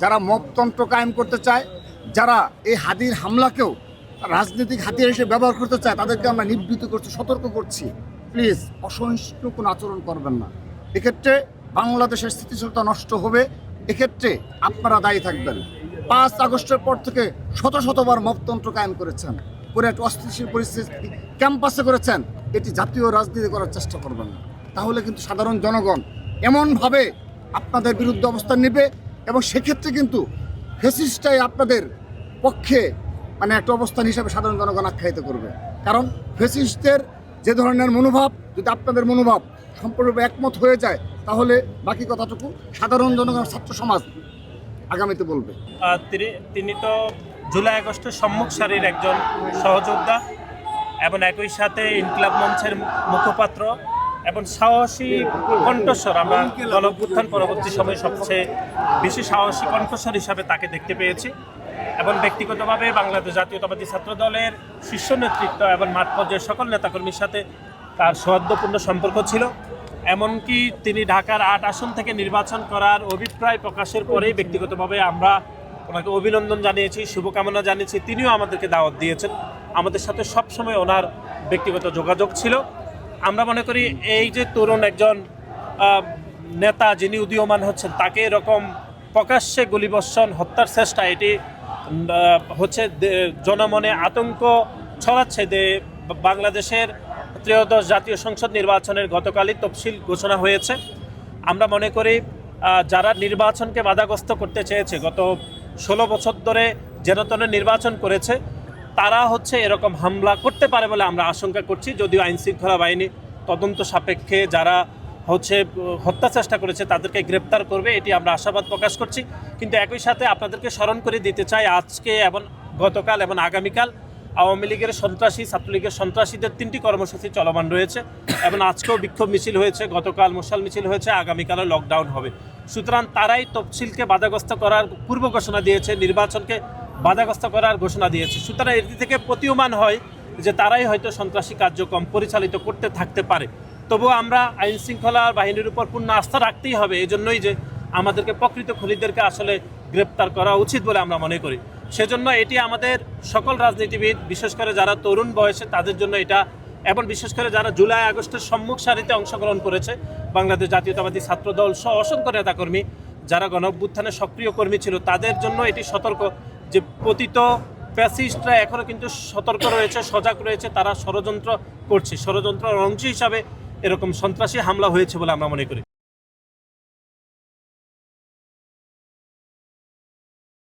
যারা মপতন্ত্র কায়েম করতে চায়, যারা এই হাদির হামলাকেও রাজনৈতিক হাতিয়ার হিসেবে ব্যবহার করতে চায়, তাদেরকে আমরা নিবৃত্ত করছি, সতর্ক করছি। প্লিজ অসহিষ্ণু কোনো আচরণ করবেন না। এক্ষেত্রে বাংলাদেশের স্থিতিশীলতা নষ্ট হবে, এক্ষেত্রে আপনারা দায়ী থাকবেন। 5 আগস্টের পর থেকে শতবার মপতন্ত্র কায়েম করেছেন, করে একটা অস্থিতিশীল পরিস্থিতি ক্যাম্পাসে করেছেন। এটি জাতীয় রাজনীতি করার চেষ্টা করবেন না, তাহলে কিন্তু সাধারণ জনগণ এমনভাবে আপনাদের বিরুদ্ধে অবস্থান নেবে এবং সেক্ষেত্রে কিন্তু ফেসিস্টটাই আপনাদের পক্ষে মানে একটা অবস্থান হিসাবে সাধারণ জনগণ আখ্যায়িত করবে। কারণ ফেসিস্টদের যে ধরনের মনোভাব, যদি আপনাদের মনোভাব সম্পূর্ণরূপে একমত হয়ে যায়, তাহলে বাকি কথাটুকু সাধারণ জনগণ, ছাত্র সমাজ আগামীতে বলবে। তিনি তো জুলাই আগস্টের সম্মুখ সারির একজন সহযোদ্ধা এবং একই সাথে ইনকিলাব মঞ্চের মুখপাত্র এবং সাহসী কণ্ঠস্বর। আমরা গণঅভ্যুত্থান পরবর্তী সময়ে সবচেয়ে বেশি সাহসী কণ্ঠস্বর হিসাবে তাকে দেখতে পেয়েছি এবং ব্যক্তিগতভাবে বাংলাদেশ জাতীয়তাবাদী ছাত্র দলের শীর্ষ নেতৃত্ব এবং মাঠ পর্যায়ের সকল নেতাকর্মীর সাথে তার সৌহার্দ্যপূর্ণ সম্পর্ক ছিল। এমনকি তিনি ঢাকার 8 আসন থেকে নির্বাচন করার অভিপ্রায় প্রকাশের পরেই ব্যক্তিগতভাবে আমরা ওনাকে অভিনন্দন জানিয়েছি, শুভকামনা জানিয়েছি। তিনিও আমাদেরকে দাওয়াত দিয়েছেন, আমাদের সাথে সবসময় ওনার ব্যক্তিগত যোগাযোগ ছিল। আমরা মনে করি এই যে তরুণ একজন নেতা যিনি উদীয়মান হচ্ছেন, তাকে এরকম প্রকাশ্যে গুলিবর্ষণ, হত্যার চেষ্টা, এটি হচ্ছে জনমনে আতঙ্ক ছড়াচ্ছে। যে বাংলাদেশের 13দশ জাতীয় সংসদ নির্বাচনের গতকালই তফসিল ঘোষণা হয়েছে। আমরা মনে করি যারা নির্বাচনকে বাধাগ্রস্ত করতে চেয়েছে, গত 16 বছর ধরে যেন নির্বাচন করেছে, তারা হচ্ছে এরকম হামলা করতে পারে বলে আমরা আশঙ্কা করছি। যদিও আইনশৃঙ্খলা বাহিনী তদন্ত সাপেক্ষে যারা হচ্ছে হত্যা চেষ্টা করেছে তাদেরকে গ্রেপ্তার করবে, এটি আমরা আশাবাদ প্রকাশ করছি। কিন্তু একই সাথে আপনাদেরকে স্মরণ করে দিতে চাই, আজকে এবং গতকাল এবং আগামীকাল আওয়ামী লীগের সন্ত্রাসী, ছাত্রলীগের সন্ত্রাসীদের 3টি কর্মসূচি চলমান রয়েছে এবং আজকেও বিক্ষোভ মিছিল হয়েছে, গতকাল মশাল মিছিল হয়েছে, আগামীকালও লকডাউন হবে। সুতরাং তারাই তফসিলকে বাধাগ্রস্ত করার পূর্ব ঘোষণা দিয়েছে, নির্বাচনকে বাধাগ্রস্ত করার ঘোষণা দিয়েছে। সুতরাং এটি থেকে প্রতীয়মান হয় যে তারাই হয়তো সন্ত্রাসী কার্যক্রম পরিচালিত করতে থাকতে পারে। তবুও আমরা আইন শৃঙ্খলা বাহিনীর উপর পূর্ণ আস্থা রাখতেই হবে। এই জন্যই যে আমাদেরকে প্রকৃত খুনিদেরকে আসলে গ্রেপ্তার করা উচিত বলে আমরা মনে করি। সেজন্য এটি আমাদের সকল রাজনীতিবিদ, বিশেষ করে যারা তরুণ বয়সে, তাদের জন্য এটা, এবং বিশেষ করে যারা জুলাই আগস্টের সম্মুখ সারিতে অংশগ্রহণ করেছে, বাংলাদেশ জাতীয়তাবাদী ছাত্র দল সহ অসংখ্য নেতাকর্মী যারা গণঅভ্যুত্থানের সক্রিয় কর্মী ছিল, তাদের জন্য এটি সতর্ক যে পতিত ফ্যাসিস্টরা এখনও কিন্তু সতর্ক রয়েছে, সজাগ রয়েছে, তারা ষড়যন্ত্র করছে। ষড়যন্ত্রের অংশ হিসাবে এরকম সন্ত্রাসী হামলা হয়েছে বলে আমরা মনে করি।